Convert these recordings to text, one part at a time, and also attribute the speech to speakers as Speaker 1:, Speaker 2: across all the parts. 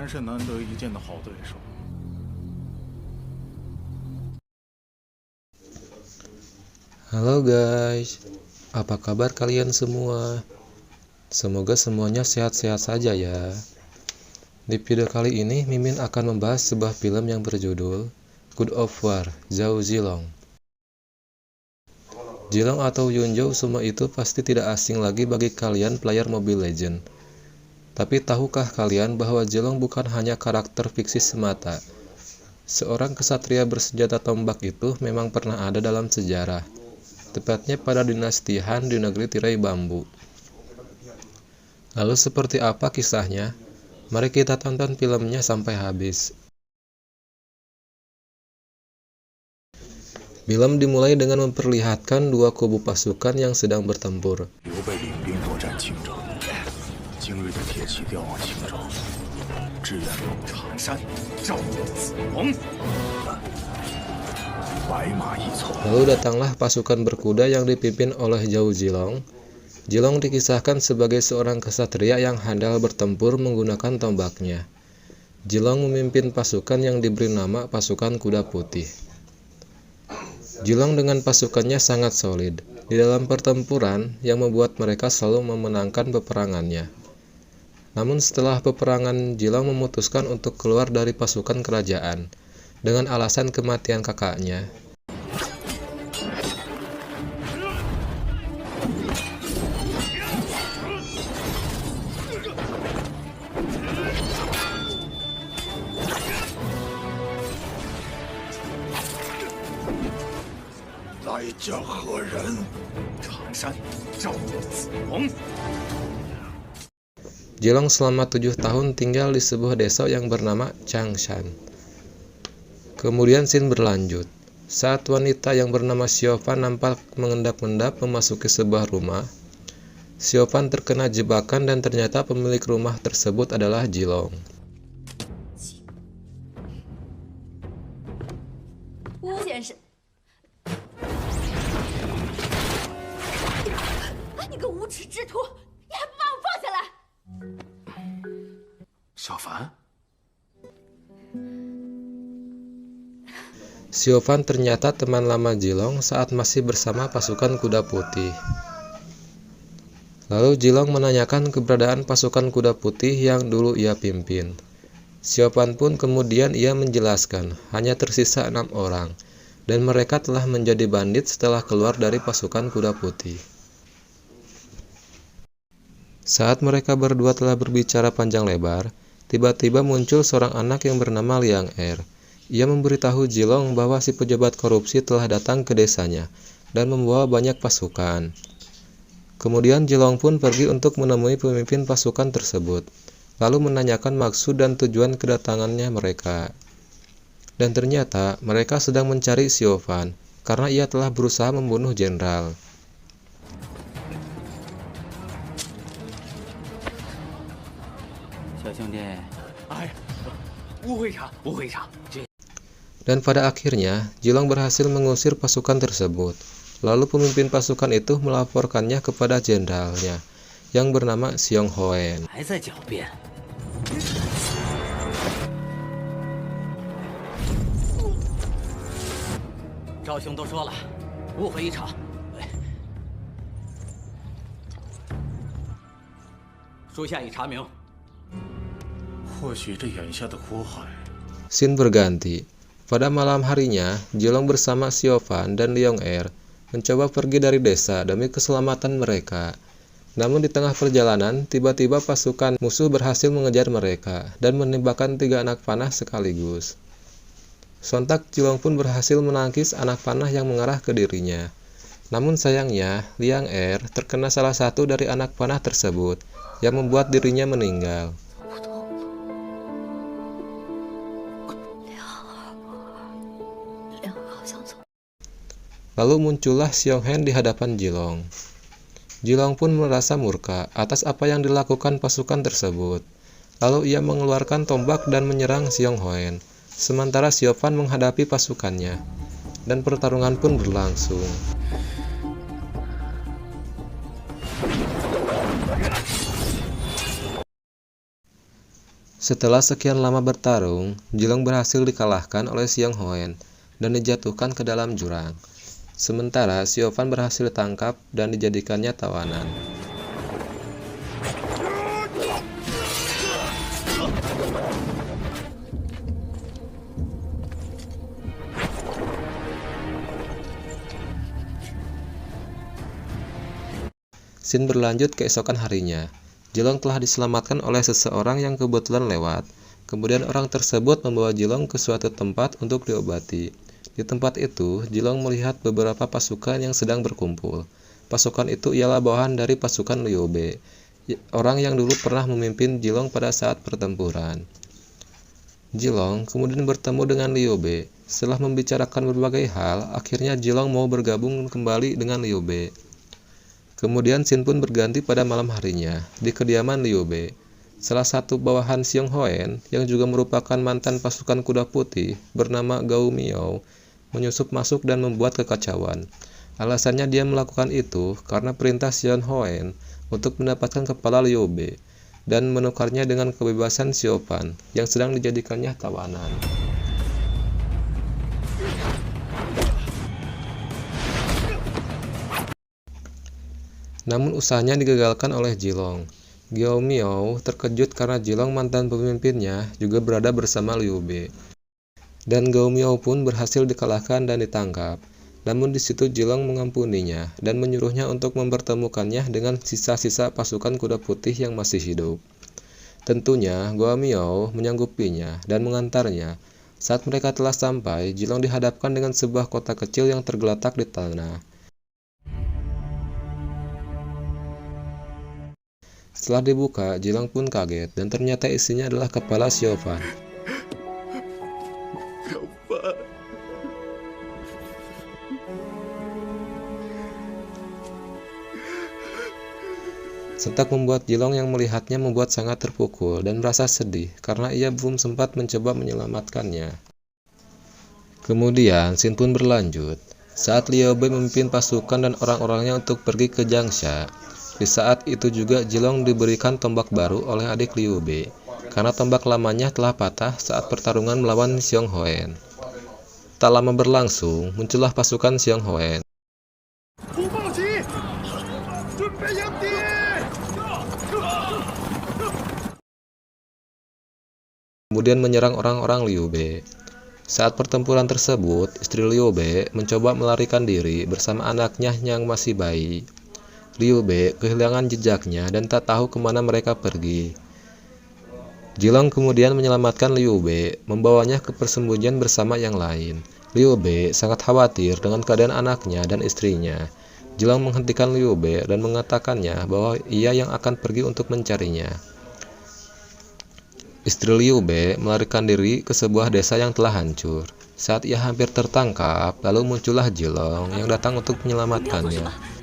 Speaker 1: 然是难得一见的好对手。
Speaker 2: Halo guys, apa kabar kalian semua? Semoga semuanya sehat-sehat saja ya. Di video kali ini, Mimin akan membahas sebuah film yang berjudul God of War, Zhao Zilong. Zilong atau Yunzhou semua itu pasti tidak asing lagi bagi kalian player Mobile Legends. Tapi tahukah kalian bahwa Zilong bukan hanya karakter fiksi semata? Seorang kesatria bersenjata tombak itu memang pernah ada dalam sejarah, tepatnya pada dinasti Han di negeri tirai bambu. Lalu seperti apa kisahnya? Mari kita tonton filmnya sampai habis. Film dimulai dengan memperlihatkan dua kubu pasukan yang sedang bertempur. Lalu datanglah pasukan berkuda yang dipimpin oleh Zhao Zilong. Zilong dikisahkan sebagai seorang kesatria yang handal bertempur menggunakan tombaknya. Zilong memimpin pasukan yang diberi nama pasukan kuda putih. Zilong dengan pasukannya sangat solid di dalam pertempuran yang membuat mereka selalu memenangkan peperangannya. Namun setelah peperangan, Zilong memutuskan untuk keluar dari pasukan kerajaan dengan alasan kematian kakaknya. Zilong selama 7 tahun tinggal di sebuah desa yang bernama Changshan. Kemudian scene berlanjut. Saat wanita yang bernama Xiaofan nampak mengendap-endap memasuki sebuah rumah, Xiaofan terkena jebakan dan ternyata pemilik rumah tersebut adalah Zilong. Xiaofan ternyata teman lama Zilong saat masih bersama pasukan kuda putih. Lalu Zilong menanyakan keberadaan pasukan kuda putih yang dulu ia pimpin. Xiaofan pun kemudian ia menjelaskan hanya tersisa 6 orang, dan mereka telah menjadi bandit setelah keluar dari pasukan kuda putih. Saat mereka berdua telah berbicara panjang lebar, tiba-tiba muncul seorang anak yang bernama Liang Er. Ia memberitahu Zilong bahwa si pejabat korupsi telah datang ke desanya dan membawa banyak pasukan. Kemudian Zilong pun pergi untuk menemui pemimpin pasukan tersebut, lalu menanyakan maksud dan tujuan kedatangannya mereka. Dan ternyata mereka sedang mencari Xiaofan karena ia telah berusaha membunuh jenderal. Dan pada akhirnya, Zilong berhasil mengusir pasukan tersebut. Lalu pemimpin pasukan itu melaporkannya kepada jenderalnya, yang bernama Xiong Hoen. Scene berganti. Pada malam harinya, Zilong bersama Xiaofan dan Liang Er mencoba pergi dari desa demi keselamatan mereka. Namun di tengah perjalanan, tiba-tiba pasukan musuh berhasil mengejar mereka dan menembakkan 3 anak panah sekaligus. Sontak Zilong pun berhasil menangkis anak panah yang mengarah ke dirinya. Namun sayangnya, Liang Er terkena salah satu dari anak panah tersebut yang membuat dirinya meninggal. Lalu muncullah Xiong Hen di hadapan Zilong. Zilong pun merasa murka atas apa yang dilakukan pasukan tersebut. Lalu ia mengeluarkan tombak dan menyerang Xiong Hoen, sementara Xiaofan menghadapi pasukannya, dan pertarungan pun berlangsung. Setelah sekian lama bertarung, Jilong berhasil dikalahkan oleh Xiong Hoen dan dijatuhkan ke dalam jurang. Sementara Xiaofan berhasil ditangkap dan dijadikannya tawanan. Scene berlanjut keesokan harinya. Jilong telah diselamatkan oleh seseorang yang kebetulan lewat. Kemudian orang tersebut membawa Jilong ke suatu tempat untuk diobati. Di tempat itu, Jilong melihat beberapa pasukan yang sedang berkumpul. Pasukan itu ialah bawahan dari pasukan Liu Bei, orang yang dulu pernah memimpin Jilong pada saat pertempuran. Jilong kemudian bertemu dengan Liu Bei. Setelah membicarakan berbagai hal, akhirnya Jilong mau bergabung kembali dengan Liu Bei. Kemudian scene pun berganti pada malam harinya, di kediaman Liu Bei. Salah satu bawahan Xiong Hoen, yang juga merupakan mantan pasukan kuda putih, bernama Gao Miao, menyusup masuk dan membuat kekacauan. Alasannya dia melakukan itu karena perintah Xiong Hoen untuk mendapatkan kepala Liu Bei, dan menukarnya dengan kebebasan Xiaofan, yang sedang dijadikannya tawanan. Namun usahanya digagalkan oleh Jilong. Gao Miao terkejut karena Jilong mantan pemimpinnya juga berada bersama Liu Bei. Dan Gao Miao pun berhasil dikalahkan dan ditangkap. Namun di situ Jilong mengampuninya dan menyuruhnya untuk mempertemukannya dengan sisa-sisa pasukan kuda putih yang masih hidup. Tentunya Gao Miao menyanggupinya dan mengantarnya. Saat mereka telah sampai, Jilong dihadapkan dengan sebuah kota kecil yang tergeletak di tanah. Setelah dibuka, Jilong pun kaget dan ternyata isinya adalah kepala Xiaofan. Sontak membuat Jilong yang melihatnya membuat sangat terpukul dan merasa sedih karena ia belum sempat mencoba menyelamatkannya. Kemudian scene pun berlanjut saat Liu Bei memimpin pasukan dan orang-orangnya untuk pergi ke Jiangxia. Di saat itu juga Jilong diberikan tombak baru oleh adik Liu Bei karena tombak lamanya telah patah saat pertarungan melawan Xiong Hoen. Tak lama berlangsung, muncullah pasukan Xiong Hoen. Kemudian menyerang orang-orang Liu Bei. Saat pertempuran tersebut, istri Liu Bei mencoba melarikan diri bersama anaknya yang masih bayi. Liu Bei kehilangan jejaknya dan tak tahu kemana mereka pergi. Jilong kemudian menyelamatkan Liu Bei, membawanya ke persembunyian bersama yang lain. Liu Bei sangat khawatir dengan keadaan anaknya dan istrinya. Jilong menghentikan Liu Bei dan mengatakannya bahwa ia yang akan pergi untuk mencarinya. Istri Liu Bei melarikan diri ke sebuah desa yang telah hancur. Saat ia hampir tertangkap, lalu muncullah Jilong yang datang untuk menyelamatkannya.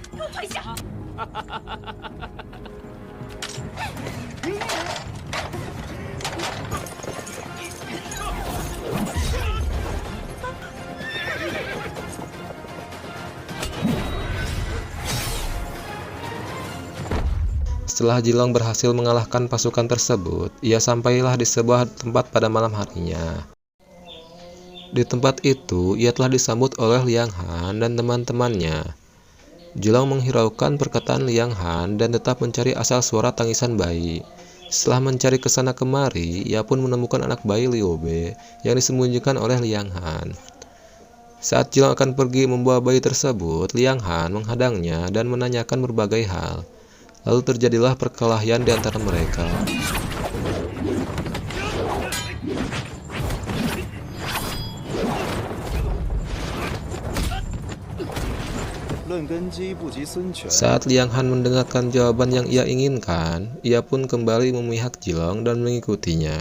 Speaker 2: Setelah Jilong berhasil mengalahkan pasukan tersebut, ia sampailah di sebuah tempat pada malam harinya. Di tempat itu, ia telah disambut oleh Liang Han dan teman-temannya. Jilong menghiraukan perkataan Liang Han dan tetap mencari asal suara tangisan bayi. Setelah mencari kesana kemari, ia pun menemukan anak bayi Liu Bei yang disembunyikan oleh Liang Han. Saat Jilong akan pergi membawa bayi tersebut, Liang Han menghadangnya dan menanyakan berbagai hal. Lalu terjadilah perkelahian di antara mereka. Saat Liang Han mendengarkan jawaban yang ia inginkan, ia pun kembali memihak Jilong dan mengikutinya.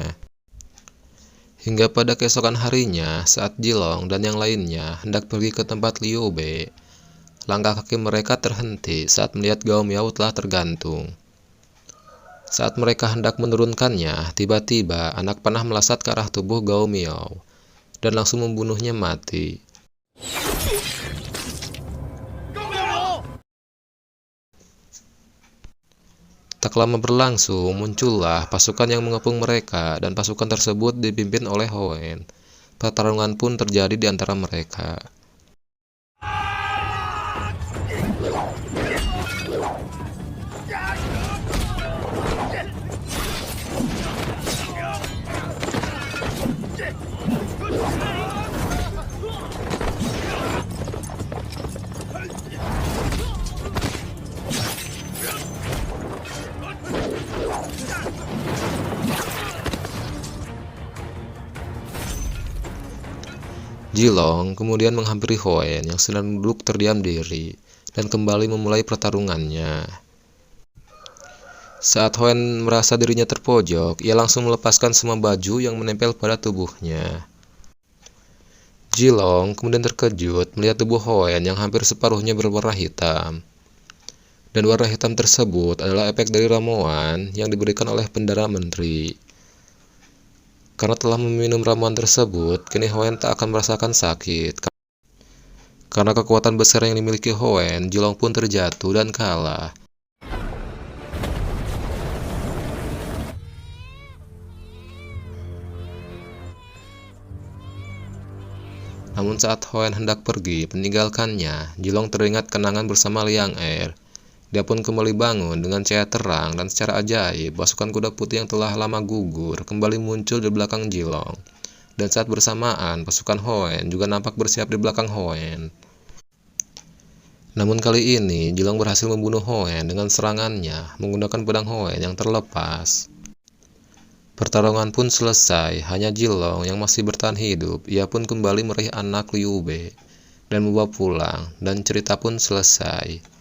Speaker 2: Hingga pada keesokan harinya, saat Jilong dan yang lainnya hendak pergi ke tempat Liu Bei, langkah kaki mereka terhenti saat melihat Gao Miao telah tergantung. Saat mereka hendak menurunkannya, tiba-tiba anak panah melesat ke arah tubuh Gao Miao dan langsung membunuhnya mati. Tak lama berlangsung, muncullah pasukan yang mengepung mereka, dan pasukan tersebut dipimpin oleh Hoenn. Pertarungan pun terjadi di antara mereka. Jilong kemudian menghampiri Hoenn yang sedang duduk terdiam diri dan kembali memulai pertarungannya. Saat Hoenn merasa dirinya terpojok, ia langsung melepaskan semua baju yang menempel pada tubuhnya. Jilong kemudian terkejut melihat tubuh Hoenn yang hampir separuhnya berwarna hitam. Dan warna hitam tersebut adalah efek dari ramuan yang diberikan oleh Pendana Menteri. Karena telah meminum ramuan tersebut, kini Hoenn tak akan merasakan sakit. Karena kekuatan besar yang dimiliki Hoenn, Jilong pun terjatuh dan kalah. Namun saat Hoenn hendak pergi meninggalkannya, Jilong teringat kenangan bersama Liang Er. Dia pun kembali bangun dengan cahaya terang, dan secara ajaib pasukan kuda putih yang telah lama gugur kembali muncul di belakang Jilong. Dan saat bersamaan pasukan Hoenn juga nampak bersiap di belakang Hoenn. Namun kali ini Jilong berhasil membunuh Hoenn dengan serangannya menggunakan pedang Hoenn yang terlepas. Pertarungan pun selesai, hanya Jilong yang masih bertahan hidup. Ia pun kembali meraih anak Liu Bei dan membawa pulang, dan cerita pun selesai.